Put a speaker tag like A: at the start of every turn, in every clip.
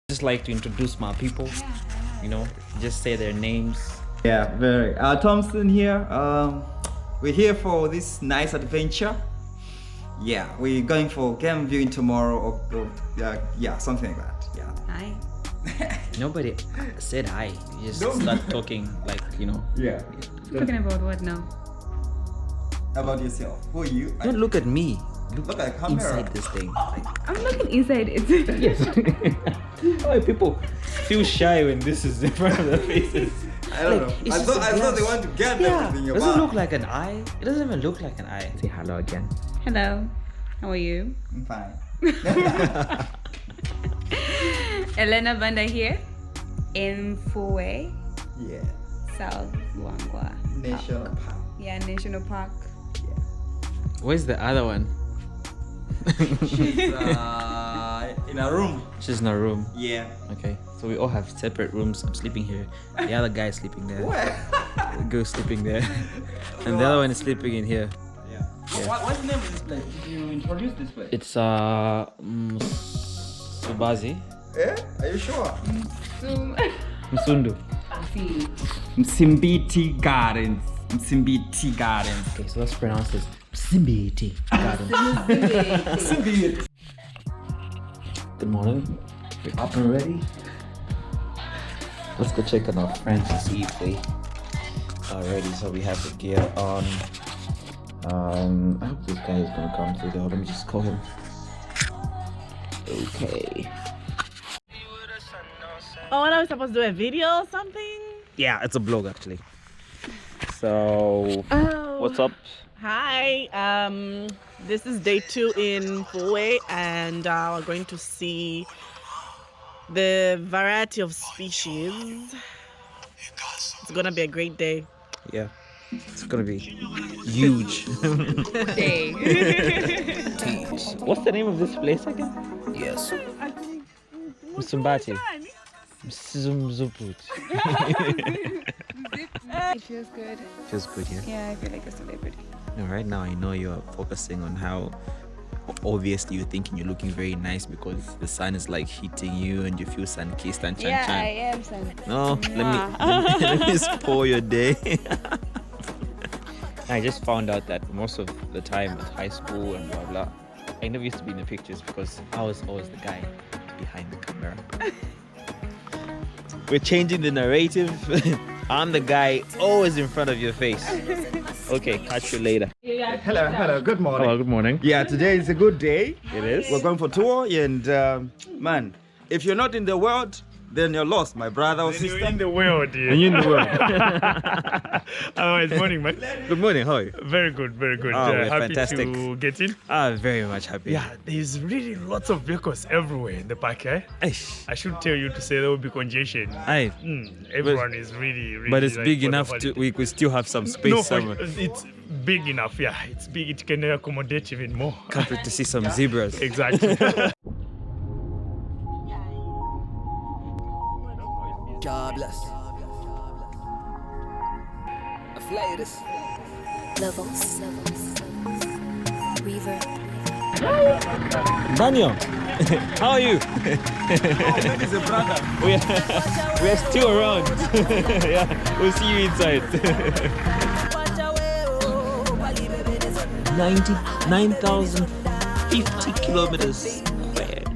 A: Just like to introduce my people, you know, just say their names.
B: Yeah, very. Thompson here. We're here for this nice adventure. Yeah, we're going for game viewing tomorrow, or yeah, something like that. Yeah.
C: Hi.
A: Nobody said hi. You just start talking like, you know.
B: Yeah.
C: Talking about what now?
B: About yourself. Who are you?
A: Don't look at me.
B: Look at the camera.
A: Inside this thing.
C: I'm looking inside it.
A: Yes. Why people feel shy when this is in front of their faces?
B: I don't know. I thought they want to get everything about.
A: Does it look like an eye? It doesn't even look like an eye. Say hello again.
C: Hello. How are you?
B: I'm fine.
C: Elena Banda here in Mfuwe,
B: Yeah.
C: South Luangwa
B: National Park.
C: Yeah, National Park.
A: Where's the other one?
B: She's in a room.
A: She's in a room.
B: Yeah.
A: Okay, so we all have separate rooms. I'm sleeping here. The other guy is sleeping there.
B: Where?
A: The girl's sleeping there. And the other one is sleeping in here.
B: Yeah. What's the name of this place? Did you introduce this place?
A: It's Subazi.
B: Yeah? Are you sure?
A: Msundu.
B: Msimbiti Gardens. Msimbiti Gardens.
A: Okay, so let's pronounce this. Msimbiti Gardens.
B: Msimbiti.
A: Good morning. We're up and ready. Let's go check on our friends and see if they are ready. So we have the gear on. I hope this guy is gonna come through though. Let me just call him. Okay.
D: Oh, what are we supposed to do? A video or something?
A: Yeah, it's a vlog actually. So, what's up?
D: Hi. This is day 2 in Mfuwe, and we're going to see the variety of species. It's gonna be a great day.
A: Yeah, it's gonna be huge.
C: Hey.
A: What's the name of this place again?
D: Yes. I think
A: Msumbati. Mzuput.
C: It feels good.
A: Feels good, yeah?
C: Yeah, I feel like a celebrity.
A: No, right now I know you're focusing on how obviously you're thinking you're looking very nice because the sun is like hitting you and you feel sun-kissed and chan.
C: Yeah, I am son.
A: No, let me spoil your day. I just found out that most of the time at high school and blah blah, I never used to be in the pictures because I was always the guy behind the camera. We're changing the narrative. I'm the guy always in front of your face. Okay, catch you later.
B: Hello, good morning.
A: Hello, good morning.
B: Yeah, today is a good day.
A: It is.
B: We're going for tour and man, if you're not in the world, then you're lost, my brother or sister.
E: You're in the world, yeah.
A: And you in the world.
E: Otherwise, morning, man.
A: Good morning, how are you?
E: Very good, very good.
A: Oh, we're
E: happy
A: fantastic.
E: to get in.
A: Very much happy.
E: Yeah, there's really lots of vehicles everywhere in the park, eh?
A: Eish.
E: I should tell you to say there will be congestion.
A: Aye.
E: Everyone is really.
A: But it's
E: like,
A: big
E: for the
A: enough to
E: holiday.
A: we could still have some space
E: No,
A: somewhere.
E: it's big enough. Yeah, it's big. It can accommodate even more.
A: Can't wait to see some zebras.
E: Exactly.
F: Jobless. A flatest.
G: Levels. Reverb.
A: Daniel, how are you?
B: That is a brother.
A: We are still around. Yeah, we'll see you inside. 99,050 kilometers squared.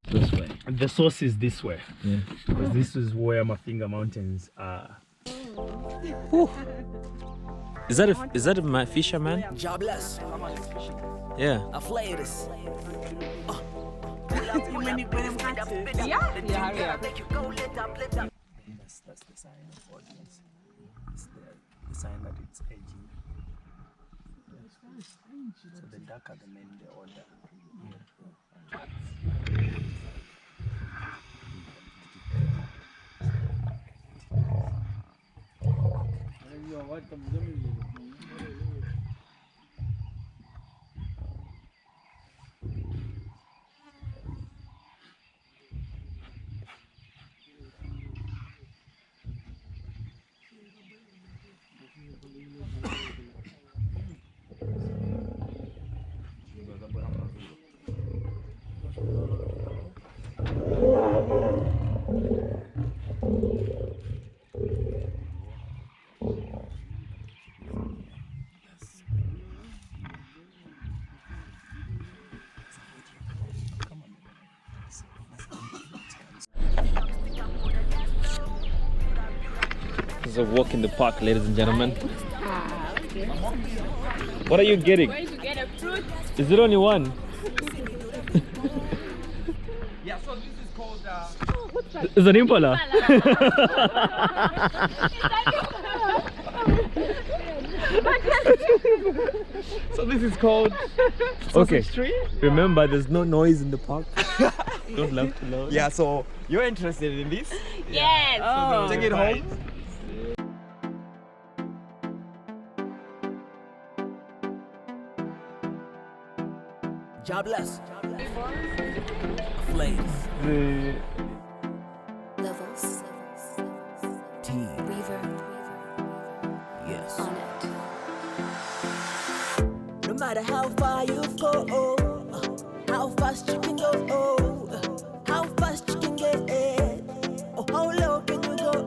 A: This way.
E: The source is this way.
A: Yeah.
E: Because this is where my finger mountains are.
A: Whew. Is that a fisherman?
F: Jobless.
A: Yeah.
F: A flatest.
E: That's the sign of audience. It's the sign that it's edging. So the darker the men, the order.
A: is a walk in the park, ladies and gentlemen. What are you getting?
C: Going to get a fruit.
A: Is it only one?
B: Yeah, so this is called
A: It's an impala.
B: so this is called
A: Okay.
B: sausage tree.
A: Remember, there's no noise in the park. Don't laugh too loud.
B: Yeah, so you're interested in this?
C: Yes.
B: So take it home.
F: Jobless. Flames.
G: Levels.
F: T.
G: Reverb.
F: Yes.
G: On it.
F: No matter how far you go, how fast you can go, how fast you can get, or how low can you go.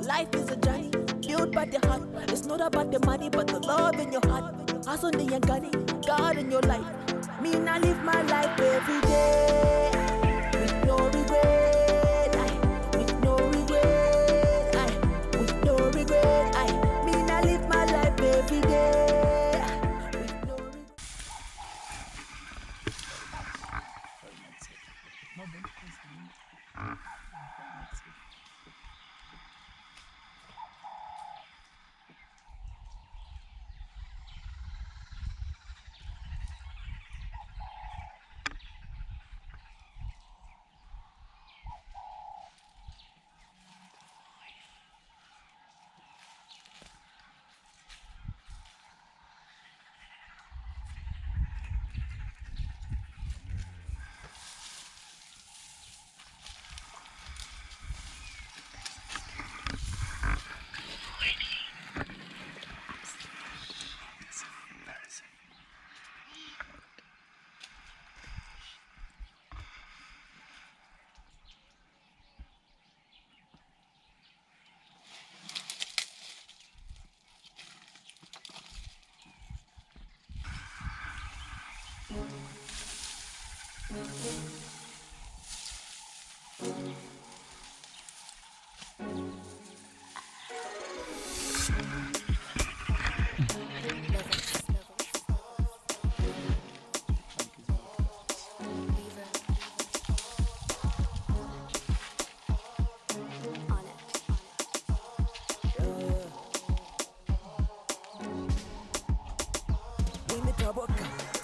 F: Life is a journey built by the heart. It's not about the money, but the love in your heart. Hustle the young God in your life. Me I live my life every day with no regret. With no regret. With no regret. Me I live my life every day with no regret.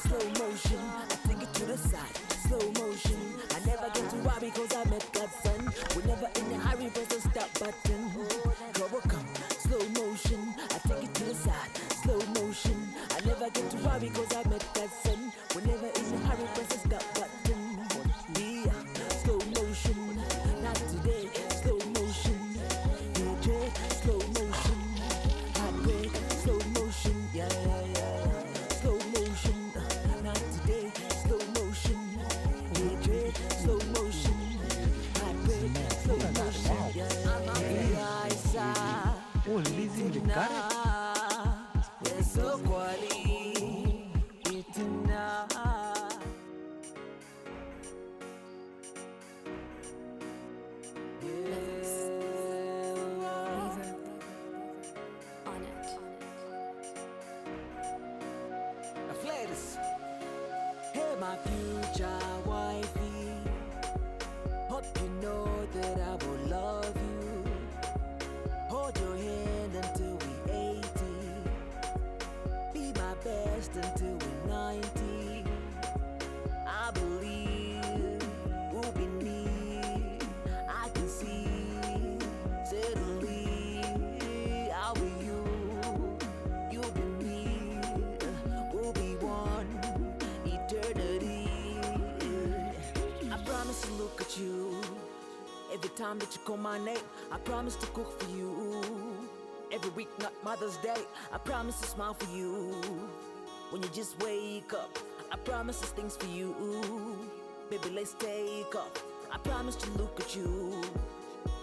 F: Slow motion, I take it to the side. Slow motion, I never get to worry because I met God's son. We're never in a hurry, press the stop button. Trouble come, slow motion, I take it to the side. Slow motion, I never get to worry because I met God's son. We're never in a hurry, press the stop button. Yeah, slow motion, not today. Slow motion, DJ, slow motion, heartbreak, slow motion, yeah. Slow motion, not today. Slow motion, DJ, slow motion, heartbreak, slow motion, yeah. I'm on the high side.
B: Oh, Lizzie, the carrot.
F: We're so quality, it's enough.
G: Reverb. On it.
F: Flatus. Hey, my future wifey. Hope you know that I will love you. Hold your hand until we 80. Be my best until we're 90. I believe we'll be near. I can see suddenly I'll be you. You'll be me. We'll be one eternity. I promise to look at you every time that you call my name. I promise to cook for you every week, not Mother's Day. I promise to smile for you when you just wake up. I promise there's things for you. Baby, let's take off. I promise to look at you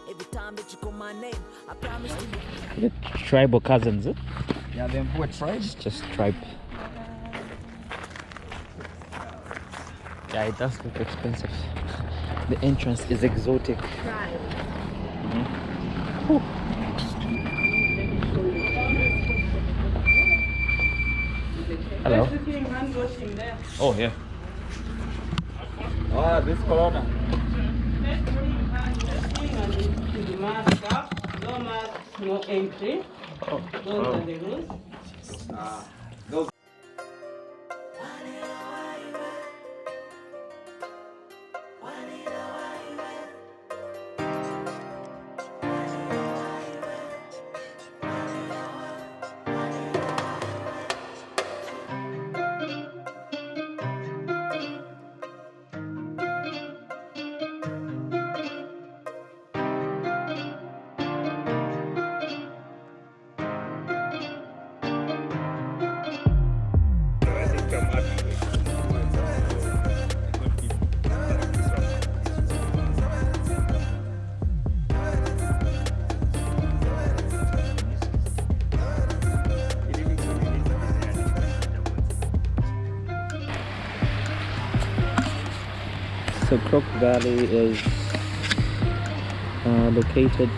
F: every time that you call my name. I promise to look.
A: The tribal cousins, eh?
B: Yeah, the Mfuwe tribe.
A: It's just tribe. Yeah, it does look expensive. The entrance is exotic.
C: Right.
A: Mhm. Whew. Hello.
D: Hand washing there.
A: Oh, yeah.
B: Ah, this corona.
D: Mask up, no mask, no entry.
A: Oh.
D: Those are the rules.
B: Those.
A: So Crook Valley is located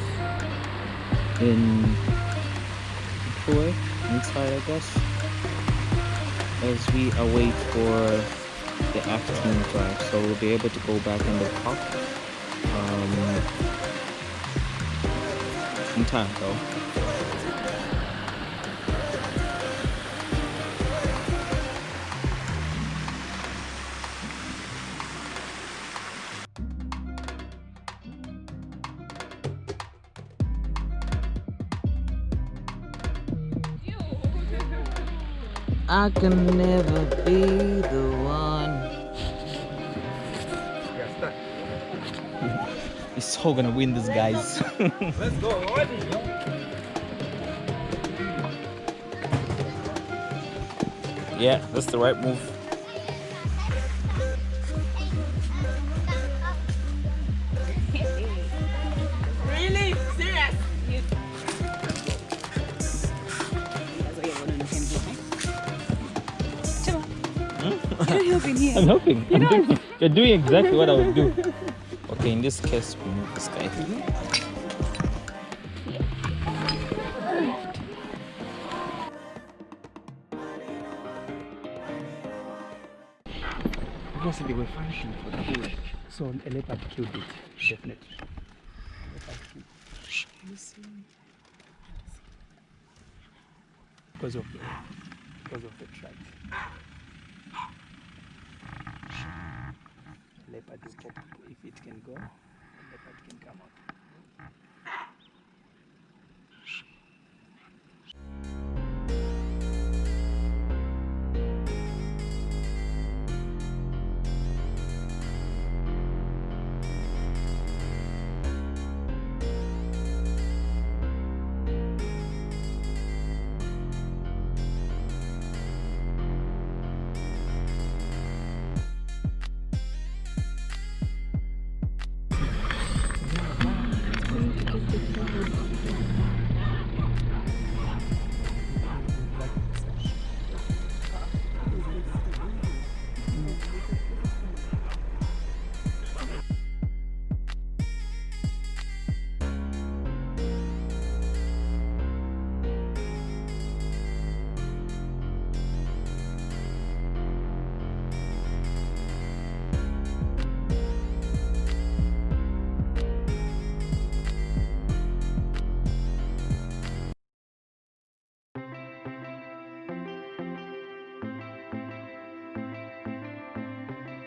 A: in Mfuwe, inside I guess, as we await for the afternoon drive. So we'll be able to go back in the park in time though. I can never be the one. He's so gonna win this, guys.
B: Let's go.
A: Yeah, that's the right move.
D: Really? Serious?
C: You're helping here.
A: I'm helping. You're doing exactly what I would do. Okay, in this case, we move this guy.
E: Obviously, they were fighting for the food, so a leopard killed it, definitely. You see? Because of the track. Leopard is open. If it can go, the leopard can come out.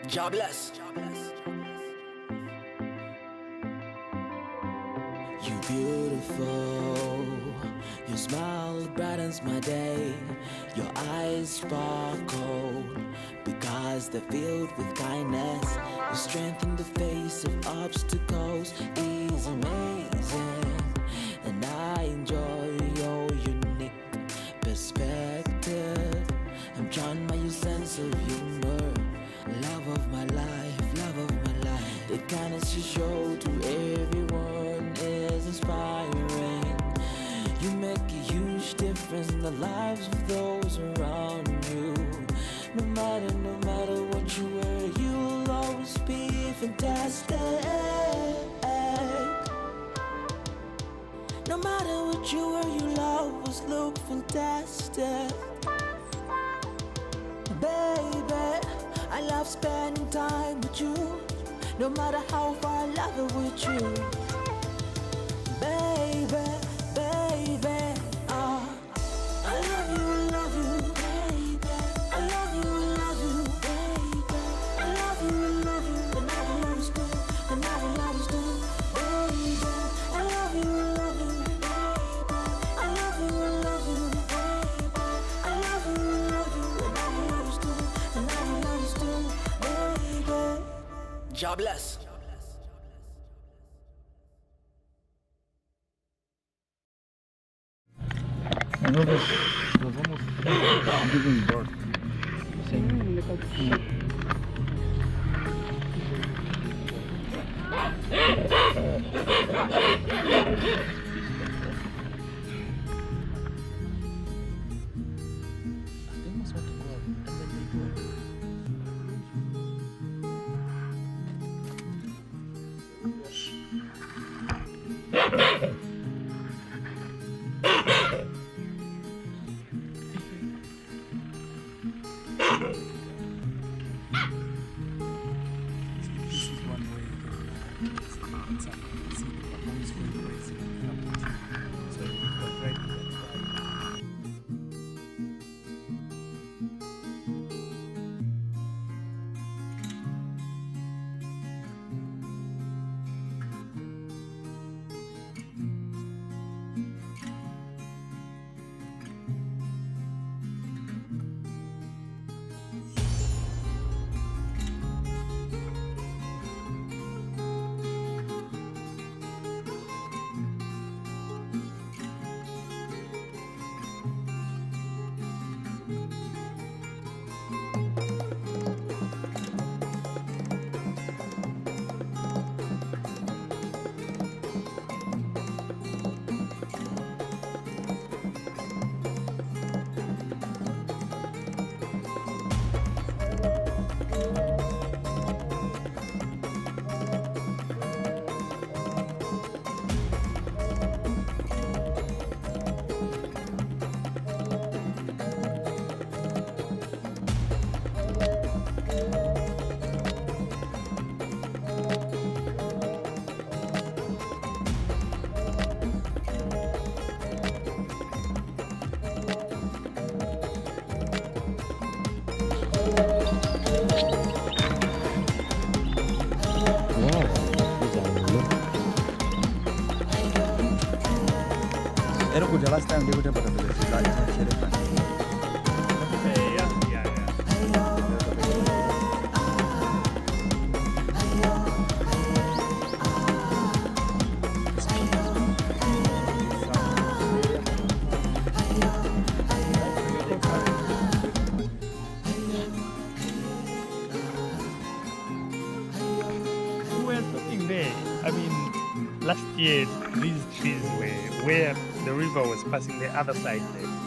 F: Jobless. You beautiful. Your smile brightens my day. Your eyes sparkle because they're filled with kindness. Your strength in the face of obstacles is amazing, and I enjoy your unique perspective. I'm drawn by your sense of humor. Love of my life, love of my life. The kindness you show to everyone is inspiring. You make a huge difference in the lives of those around you. No matter what you wear, you'll always be fantastic. No matter what you wear, you'll always look fantastic. no matter how far love it with you. Baby, baby, I love you, baby. I love you, baby. I love you, and I will love you still, and I will love you still, baby. I love you, baby. I love you, baby. I love you, and I will love you still, and I will love you still, baby. Jobless.
E: This is one way you can see the baboons going crazy. So you can try to
B: the last time they would have a
E: we were talking there. I mean, last year these trees were where the river was passing the other side there.